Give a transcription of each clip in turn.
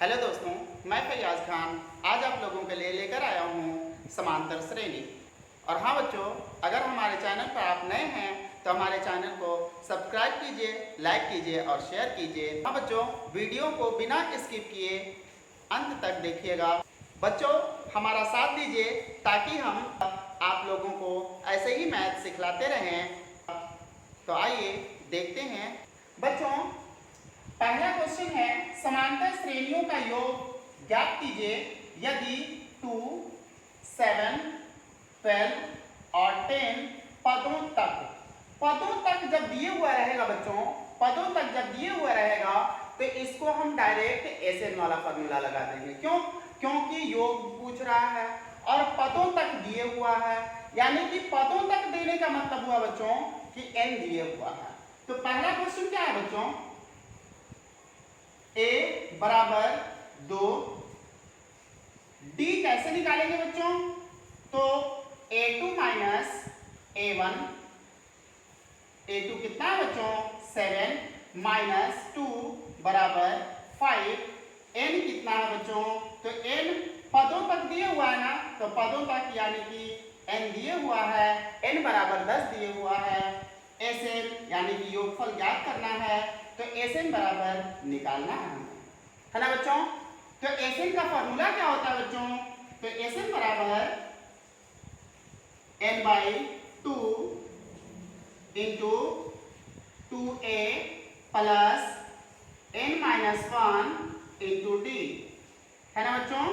Hello दोस्तों, मैं फैयाज खान आज आप लोगों के लिए लेकर आया हूँ समांतर श्रेणी। और हाँ बच्चों, अगर हमारे चैनल पर आप नए हैं तो हमारे चैनल को सब्सक्राइब कीजिए, लाइक कीजिए और शेयर कीजिए। हाँ बच्चों, वीडियो को बिना स्किप किए अंत तक देखिएगा। बच्चों, हमारा साथ दीजिए ताकि हम आप लोगों को ऐसे ही मैथ सिखलाते रहें। तो आइए देखते हैं। बच्चों, पहला क्वेश्चन है, समांतर श्रेणियों का योग ज्ञात कीजिए यदि 2, 7, 12 और 10 पदों तक जब दिए हुआ रहेगा बच्चों, पदों तक जब दिए हुआ रहेगा तो इसको हम डायरेक्ट एसएन वाला फॉर्मूला लगा देंगे। क्यों? क्योंकि योग पूछ रहा है और पदों तक दिए हुआ है, यानी कि पदों तक देने का मतलब हुआ बच्चों कि एन दिए हुआ है। तो पहला क्वेश्चन क्या है बच्चों? a बराबर 2, d कैसे निकालेंगे बच्चों? तो a2 माइनस a1, a2 कितना है बच्चों? 7 माइनस 2 बराबर 5, n कितना है बच्चों? तो n पदों तक दिए हुआ है ना, तो पदों तक यानी कि n दिए हुआ है, n बराबर 10 दिए हुआ है। Sn यानी कि योगफल ज्ञात करना है, तो Sn बराबर निकालना है ना बच्चों? तो Sn का फॉर्मूला क्या होता है बच्चों? तो Sn बराबर n/2 into 2a plus n-1 into d है ना बच्चों?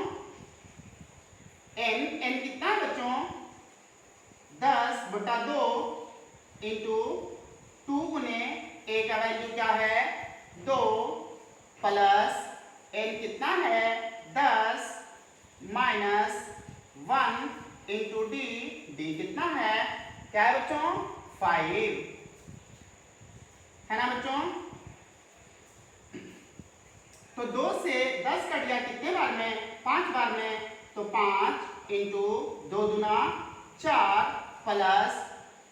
n कितना है बच्चों? 10/2 इंटू 2 गुने a का वैल्यू क्या है? 2 प्लस n कितना है? 10 माइनस 1 इंटू d, d कितना है? क्या है बच्चों? 5 है ना बच्चों? तो 2 से 10 कट गया कितने बार में? 5 बार में। तो 5 इंटू 2 दूना 4 प्लस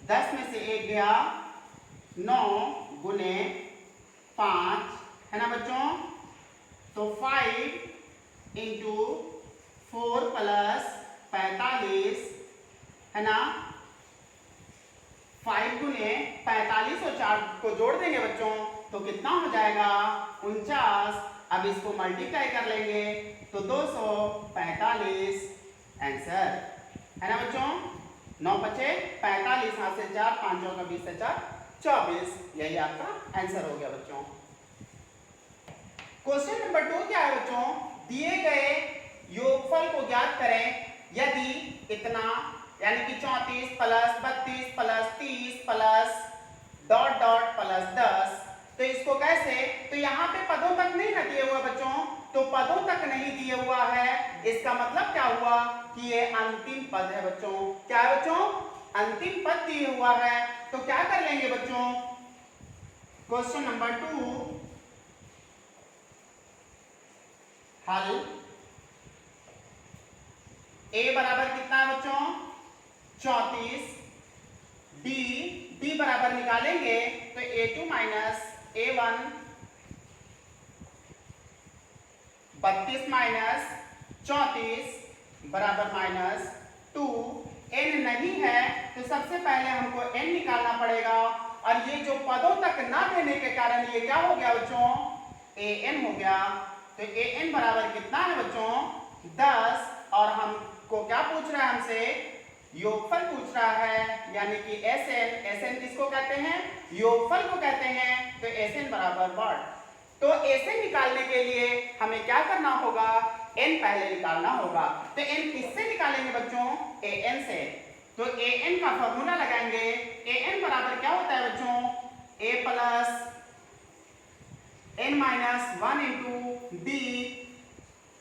10 में से 1 गया 9 गुने 5 है ना बच्चों? तो 5 इंटू 4 प्लस 45 है ना? 5 गुने 45 और 4 को जोड़ देंगे बच्चों तो कितना हो जाएगा? 49। अब इसको मल्टीप्लाई कर लेंगे तो 245 आंसर है ना बच्चों? 9 बचे 45, हाथ से 4, 5 का 20 से 4 24, यही आपका आंसर हो गया बच्चों। क्वेश्चन नंबर 2 क्या है बच्चों? दिए गए योगफल को ज्ञात करें यदि इतना, यानी कि 34 plus 32 plus 30 plus dot dot plus 10। तो इसको कैसे? तो यहाँ पे पदों तक नहीं ना दिए हुआ बच्चों, तो पदों तक नहीं दिए हुआ है, इसका मतलब क्या हुआ कि ये अंतिम पद है बच्चों। क्या है बच्चों? अंतिम पद दिए हुआ है। तो क्या कर लेंगे बच्चों? क्वेश्चन नंबर 2 हल। a बराबर कितना है बच्चों? 34। d बराबर निकालेंगे तो a2 माइनस a1, 32 माइनस 34 बराबर माइनस 2। n नहीं है तो सबसे पहले हमको n निकालना पड़ेगा, और ये जो पदों तक ना देने के कारण ये क्या हो गया बच्चों? an हो गया। तो an बराबर कितना है बच्चों? 10। और हमको क्या पूछ रहा है? हमसे योगफल पूछ रहा है, यानी कि Sn किसको कहते हैं? योगफल को कहते हैं। तो Sn बराबर व्हाट? तो Sn निकालने के लिए हमें क्या करना होगा? n पहले निकालना होगा। तो n किससे निकालेंगे बच्चों? an से। तो an का फॉर्मूला लगाएंगे। an बराबर क्या होता है बच्चों? a plus n-1 into d।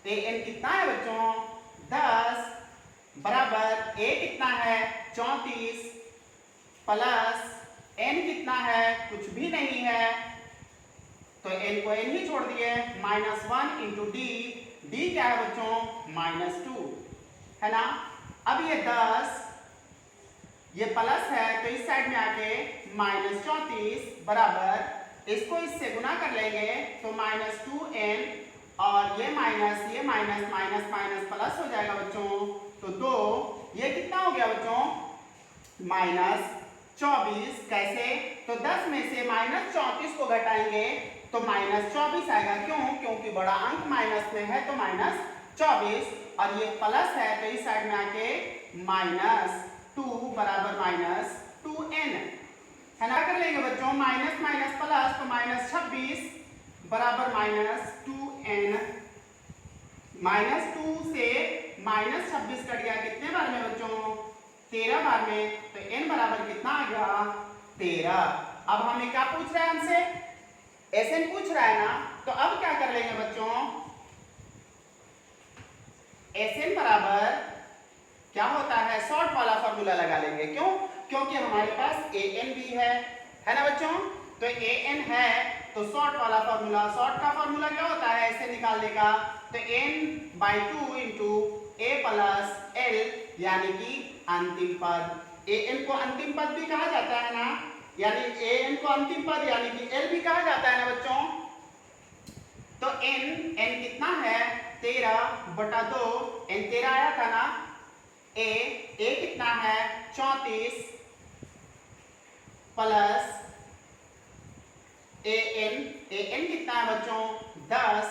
an कितना है बच्चों? 10 बराबर a कितना है? 34 प्लस n कितना है? कुछ भी नहीं है, तो n को n ही छोड़ दिए, -1 इंटू d। d क्या है बच्चों? -2 है ना? अब ये 10 ये प्लस है तो इस साइड में आके -34 बराबर, इसको इससे गुना कर लेंगे तो -2n और ये माइनस माइनस माइनस प्लस हो जाएगा बच्चों। तो 2 ये कितना हो गया बच्चों -24। कैसे? तो 10 में से -34 को घटाएंगे तो -24 आएगा। क्यों? क्योंकि बड़ा अंक माइनस में है तो -24 और ये प्लस है तो इस साइड में आके -2 बराबर -2n है ना। कर लेंगे बच्चों माइनस माइनस प्लस तो -26 बराबर -2n। -2 से -26 कट गया कितने बार में बच्चों 13 बार में। तो n बराबर कितना आ गया 13। अब हमें क्या पूछ रहा है हमसे Sn पूछ रहा है ना। तो अब क्या कर लेंगे बच्चों Sn बराबर क्या होता है शॉर्ट वाला फॉर्मूला लगा लेंगे। क्यों? क्योंकि हमारे पास An भी है ना बच्चों। तो An है तो शॉर्ट वाला फॉर्मूला, शॉर्ट का फॉर्मूला क्या होता है ऐसे निकालने का। तो n/2 into a plus l यानी कि अंतिम पद। An को अंतिम पद भी कहा जाता है ना, यानी An को अंतिम पद यानी कि l भी कहा जाता है ना बच्चों। तो n कितना है 13/2 n 13 आया था ना। a कितना है 34 प्लस an कितना है बच्चों 10।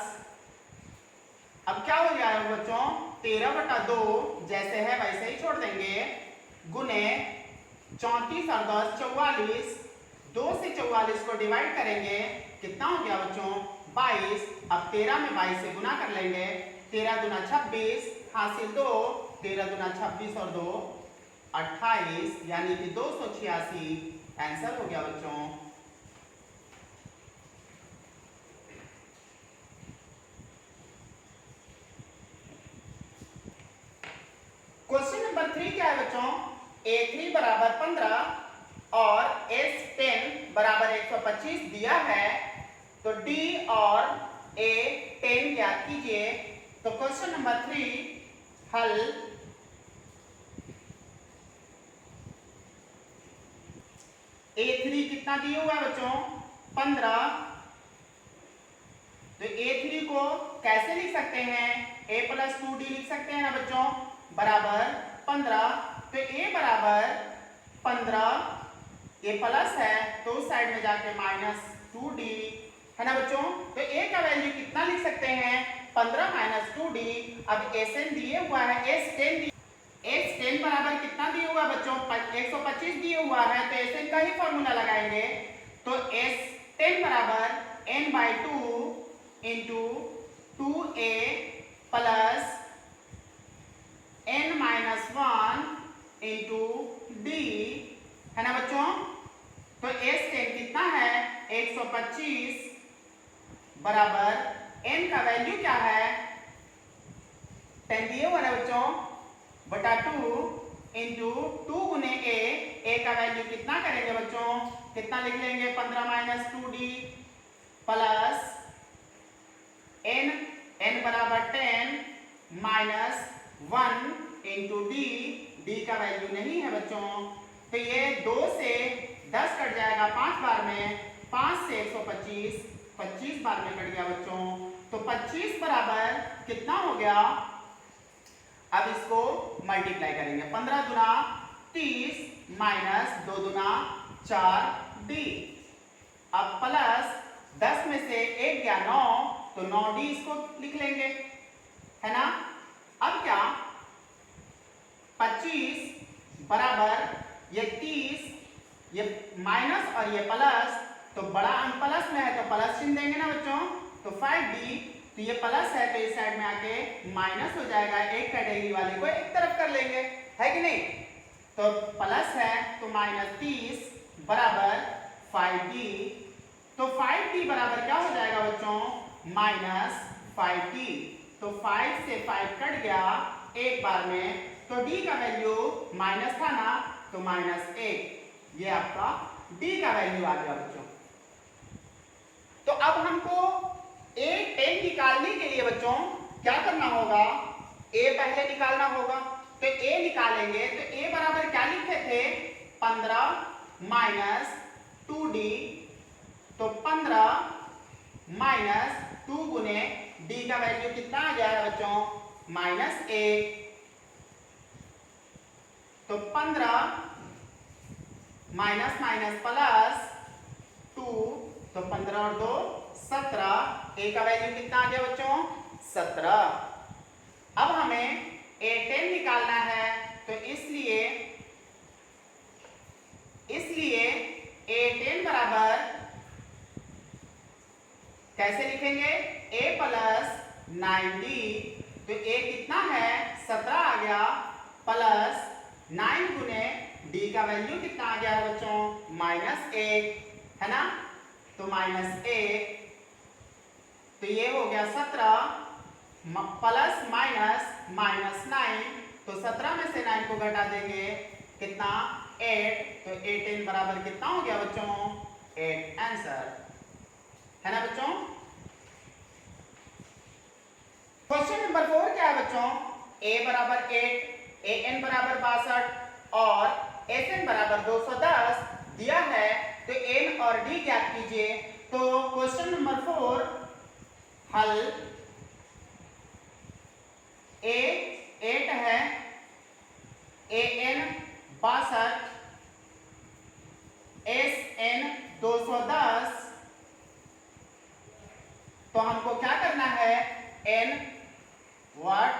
अब क्या हो जाएगा बच्चों 13/2 जैसे है वैसे ही छोड़ देंगे गुने 34 और 10 44। 2 से 44 को डिवाइड करेंगे कितना हो गया बच्चों 22। अब 13 में 22 से गुना कर लेंगे 13 दूना 26 हासिल 2 13 दूना 26 और 2 28 यानी कि 286 आंसर हो गया बच्चों। क्वेश्चन नंबर 3 क्या है बच्चों a3 बराबर 15 और s10 बराबर 125 दिया है। तो d और a10 ज्ञात कीजिए। तो क्वेश्चन नंबर 3 हल। a3 कितना दिया हुआ है बच्चों 15। तो a3 को कैसे लिख सकते हैं a प्लस 2d लिख सकते हैं ना बच्चों बराबर 15। तो a बराबर 15 ये प्लस है तो उस साइड में जाके -2d है ना बच्चों। तो a का वैल्यू कितना लिख सकते हैं 15 - 2d। अब Sn दिए हुआ है S10 बराबर कितना दिया हुआ बच्चों 125 दिए हुआ है तो Sn का ही फॉर्मूला लगाएंगे। तो S10 बराबर n/2 into 2a plus n-1 into d है ना बच्चों। तो S10 कितना है 125 बराबर n का वैल्यू क्या है 10 दिए हुआ है बच्चों बटा 2 इंटू 2 गुने a का वैल्यू कितना करेंगे बच्चों कितना लिख लेंगे 15 - 2d प्लस n बराबर 10 -1 इंटू d का वैल्यू नहीं है बच्चों। तो ये 2 से 10 कट जाएगा 5 बार में 5 से 125 25 बार में कट गया बच्चों। तो 25 बराबर कितना हो गया। अब इसको मल्टीप्लाई करेंगे 15 दूना 30 माइनस 2 दूना 4d। अब प्लस 10 में से 1 गया 9 तो 9d इसको लिख लेंगे है ना। अब क्या 25 बराबर ये 30 ये माइनस और ये प्लस तो बड़ा अंक प्लस में है तो प्लस चिन्ह देंगे ना बच्चों। तो 5d तो ये प्लस है तो इस साइड में आके माइनस हो जाएगा। एक कैटेगरी वाले को एक तरफ कर लेंगे है कि नहीं। तो प्लस है तो -30 बराबर 5d। तो 5d बराबर क्या हो जाएगा बच्चों -5d। तो 5 से 5 कट गया एक बार में तो d का वैल्यू माइनस था ना तो -1 ये आपका d का वैल्यू आ गया बच्चों। तो अब हमको a10 निकालने के लिए बच्चों क्या करना होगा a पहले निकालना होगा। तो a निकालेंगे तो a बराबर क्या लिखे थे 15 - 2d। तो 15 - टू गुने डी का वैल्यू कितना आ गया है बच्चों, -1, तो 15 माइनस माइनस प्लस 2, तो 15 और 2 17, ए का वैल्यू कितना आ गया बच्चों, 17। अब हमें A10 निकालना है, तो इसलिए A10 बराबर कैसे लिखेंगे, A प्लस 9D, तो A कितना है 17 आ गया, प्लस 9 गुने D का वैल्यू कितना आ गया है बच्चों, -1 है ना, तो -1, तो ये हो गया 17 प्लस माइनस 9, तो 17 में से 9 को घटा देंगे कितना, 8, तो A10 बराबर कितना हो गया बच्चों, 8 आंसर है ना बच्चों। क्वेश्चन नंबर 4 क्या है बच्चों, A बराबर 8, AN बराबर 62 और SN बराबर 210 दिया है, तो N और D ज्ञात कीजिए। तो क्वेश्चन नंबर 4 हल, A 8 है, AN 62, SN 210, तो हमको क्या करना है, N व्हाट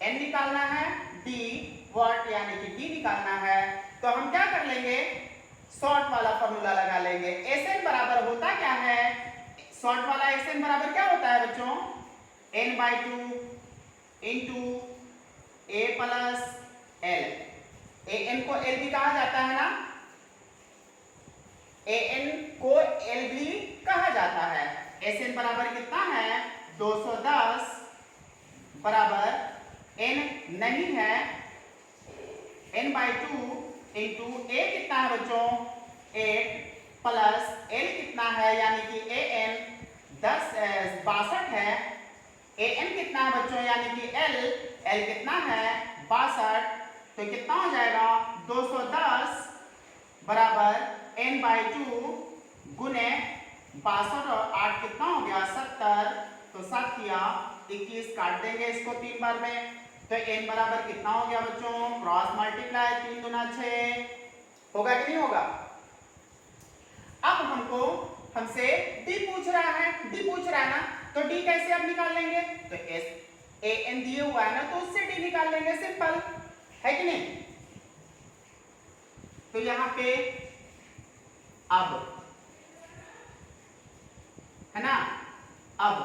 N निकालना है, D व्हाट यानी कि D निकालना है। तो हम क्या कर लेंगे, शॉर्ट वाला फॉर्मूला लगा लेंगे। SN बराबर होता क्या है, शॉर्ट वाला SN बराबर क्या होता है बच्चों, n/2 into A plus L, AN को L भी कहा जाता है ना, AN को L भी कहा जाता है। SN बराबर कितना है, 210 बराबर N नहीं है, n/2 इंटू A कितना है बच्चों, 8 प्लस L कितना है यानी कि AN 62 है, AN कितना है बच्चों यानी कि L कितना है 62, तो कितना हो जाएगा 210 बराबर n/2 गुने 62 और 8 कितना हो गया 70, तो 7 या 21 काट देंगे इसको 3 बार में, तो n बराबर कितना हो गया बच्चों, क्रॉस मल्टीप्लाई 3 दूना 6 होगा कि नहीं होगा। अब हमसे D पूछ रहा है ना, तो D कैसे अब निकाल लेंगे, तो AN दिए हुआ है ना, तो उससे D निकाल लेंगे, सिंपल है कि नहीं। तो यहां पे अब है ना, अब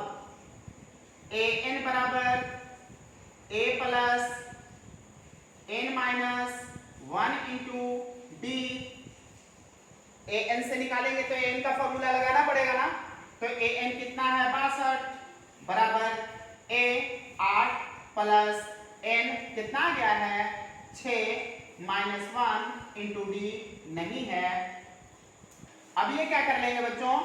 AN बराबर A plus n-1 into D, AN से निकालेंगे तो AN का फॉर्मूला लगाना पड़ेगा ना, तो AN कितना है 62 बराबर A 8 प्लस N कितना आ गया है 6 -1 इंटू D नहीं है। अब ये क्या कर लेंगे बच्चों,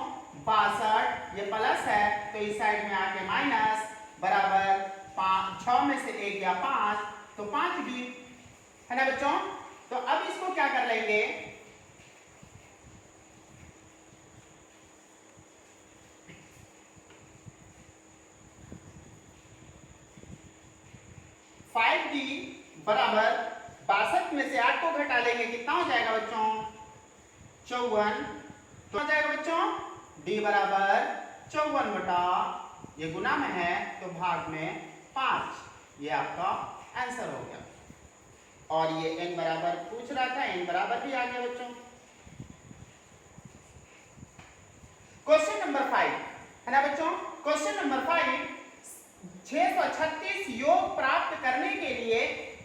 62 ये प्लस है तो इस साइड में आके माइनस बराबर 6 में से 1 गया 5, तो 5 भी है ना बच्चों। तो अब इसको क्या कर लेंगे, बराबर 62 में से 8 को घटा लेंगे कितना हो जाएगा बच्चों 54, तो हो जाएगा बच्चों D बराबर 54 बटा, ये गुना में है तो भाग में 5, ये आपका आंसर हो गया। और ये n बराबर पूछ रहा था, n बराबर भी आ गया बच्चों। क्वेश्चन नंबर 5 है ना बच्चों, क्वेश्चन नंबर 5, 636 योग प्राप्त करने के लिए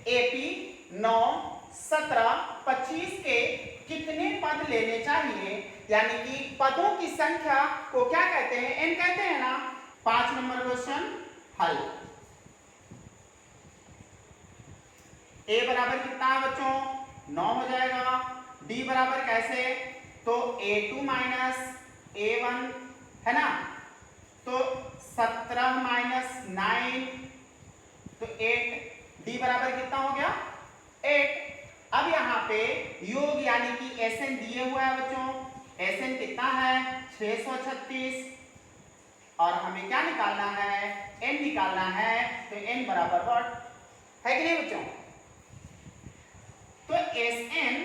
AP 9, 17, 25 के कितने पद लेने चाहिए, यानी कि पदों की संख्या को क्या कहते हैं, n कहते हैं ना। 5 नंबर क्वेश्चन हल। A बराबर कितना है बच्चों 9 हो जाएगा, D बराबर कैसे, तो A2 माइनस A1 है ना, तो 17 माइनस 9 तो 8, D बराबर कितना हो गया 8। अब यहाँ पे योग यानी कि SN दिए हुआ है बच्चों, SN कितना है 636 और हमें क्या निकालना है, n निकालना है। तो n बराबर व्हाट है कि नहीं बच्चों? तो Sn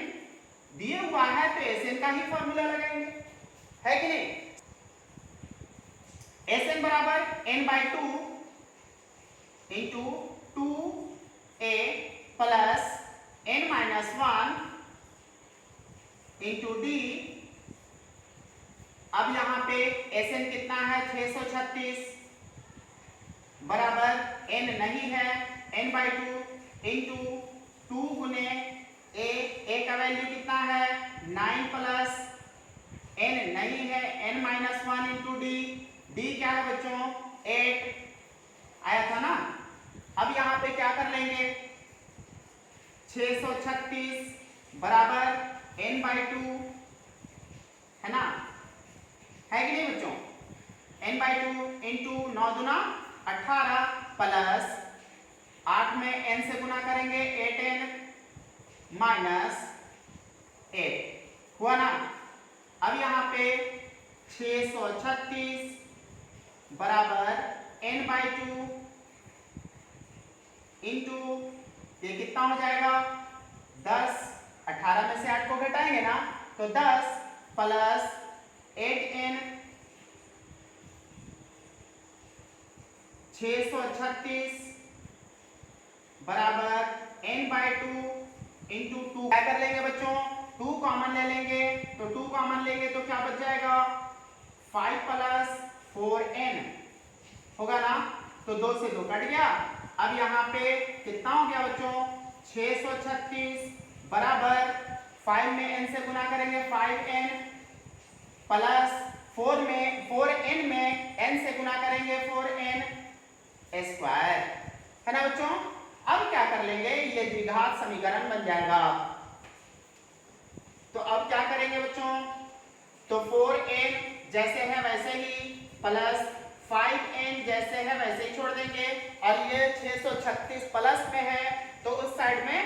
दिया हुआ है तो Sn का ही फॉर्मूला लगाएंगे, है कि नहीं? Sn बराबर n/2 into 2a plus n-1 into d। अब यहाँ पे Sn कितना है 636 बराबर n नहीं है n/2 इंटू 2 गुने a का वैल्यू कितना है 9 प्लस n नहीं है n-1 इंटू d क्या है बच्चों 8 आया था ना। अब यहाँ पे क्या कर लेंगे 636 बराबर n/2 है ना, है कि नहीं बच्चों? n/2 इंटू 9 दूना 18 प्लस 8 में n से गुना करेंगे 8n माइनस 8 हुआ ना। अब यहाँ पे 636 बराबर n/2 इंटू ये कितना हो जाएगा 10, 18 में से 8 को घटाएंगे ना तो 10 प्लस 8n 636 बराबर n/2 इंटू 2 क्या कर लेंगे बच्चों 2 कॉमन ले लेंगे तो 2 कॉमन लेंगे तो क्या बच जाएगा 5 प्लस 4n होगा ना। तो 2 से 2 कट गया। अब यहाँ पे कितना हो गया बच्चों 636 बराबर 5 में n से गुना करेंगे 5n प्लस 4n में n से गुना करेंगे 4n स्क्वायर है ना बच्चों। अब क्या कर लेंगे ये द्विघात समीकरण बन जाएगा। तो अब क्या करेंगे बच्चों तो 4n जैसे है वैसे ही प्लस 5n जैसे है वैसे ही छोड़ देंगे और ये 636 प्लस में है तो उस साइड में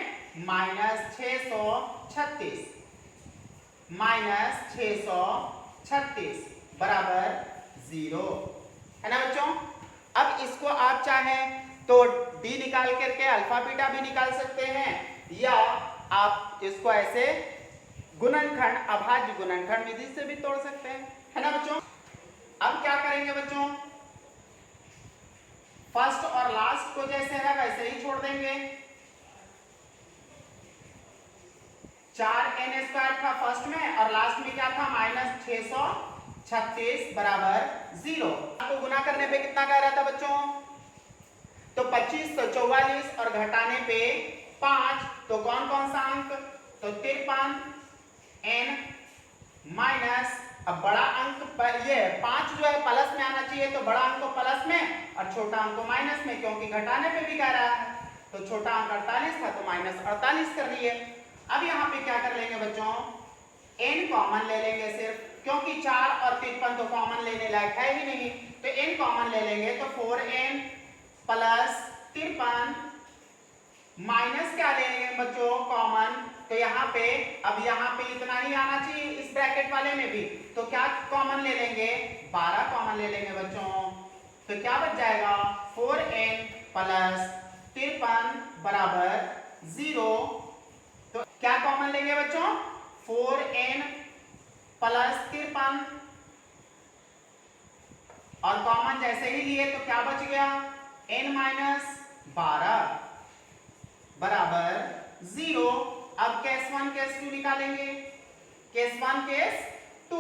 माइनस 636 बराबर 0 है ना बच्चों। अब इसको आप चाहें तो d निकाल करके अल्फा बीटा भी निकाल सकते हैं या आप इसको ऐसे गुणनखंड अभाज्य गुणनखंड विधि से भी तोड़ सकते हैं, है ना बच्चों। अब क्या करेंगे बच्चों फर्स्ट और लास्ट को जैसे है वैसे ही छोड़ देंगे। 4n स्क्वायर था फर्स्ट में और लास्ट में क्या था माइनस 636 बराबर 0। आपको गुना करने पे कितना कह रहा था बच्चों तो 2544 और घटाने पे 5 तो कौन कौन सा अंक तो 53 n माइनस अब बड़ा अंक पर ये 5 जो है प्लस में आना चाहिए तो बड़ा अंक को प्लस में और छोटा अंक को माइनस में क्योंकि घटाने पे भी कह रहा है तो छोटा अंक 48 था तो माइनस 48 कर लिए। अब यहाँ पे क्या कर लेंगे बच्चों n कॉमन ले लेंगे सिर्फ क्योंकि 4 और 53 तो कॉमन लेने लायक है ही नहीं तो n कॉमन ले लेंगे तो 4n प्लस 53 माइनस क्या लेंगे बच्चों कॉमन तो यहाँ पे अब यहाँ पे इतना ही आना चाहिए इस ब्रैकेट वाले में भी तो क्या कॉमन ले लेंगे 12 कॉमन ले लेंगे बच्चों तो क्या बच जाएगा 4n प्लस 53 बराबर 0। तो क्या कॉमन लेंगे बच्चों 4n प्लस 53 और कॉमन जैसे ही लिए तो क्या बच गया n माइनस 12 बराबर 0। अब केस 1 केस 2 निकालेंगे केस 1 केस 2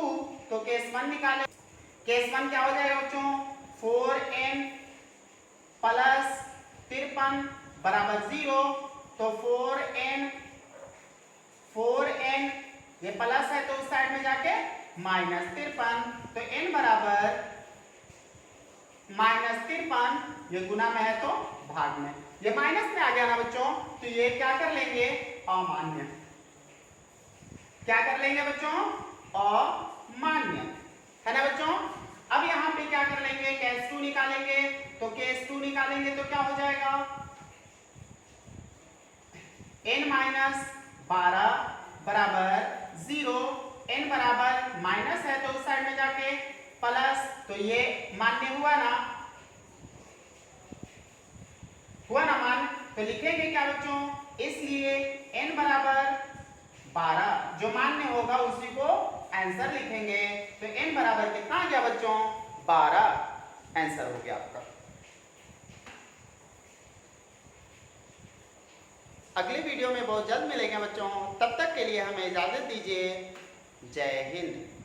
तो केस 1 निकालें केस 1 क्या हो जाएगा बच्चों 4n प्लस 53 बराबर 0 तो 4n ये प्लस है तो उस साइड में जाके माइनस 53 तो n बराबर माइनस 53 ये गुना में है तो भाग में ये माइनस में आ गया ना बच्चों तो ये क्या कर लेंगे अमान्य क्या कर लेंगे बच्चों अमान्य है ना बच्चों। अब यहाँ पे क्या कर लेंगे केस 2 निकालेंगे तो केस 2 निकालेंगे तो क्या हो जाएगा n माइनस 12 बराबर 0 n बराबर माइनस है तो उस साइड में जाके प्लस तो ये मान्य हुआ ना, हुआ ना मान। तो लिखेंगे क्या बच्चों, इसलिए n बराबर 12 जो मान्य होगा उसी को आंसर लिखेंगे। तो n बराबर कितना आ गया बच्चों, 12 आंसर हो गया आपका। अगले वीडियो में बहुत जल्द मिलेंगे बच्चों, तब तक के लिए हमें इजाजत दीजिए। जय हिंद।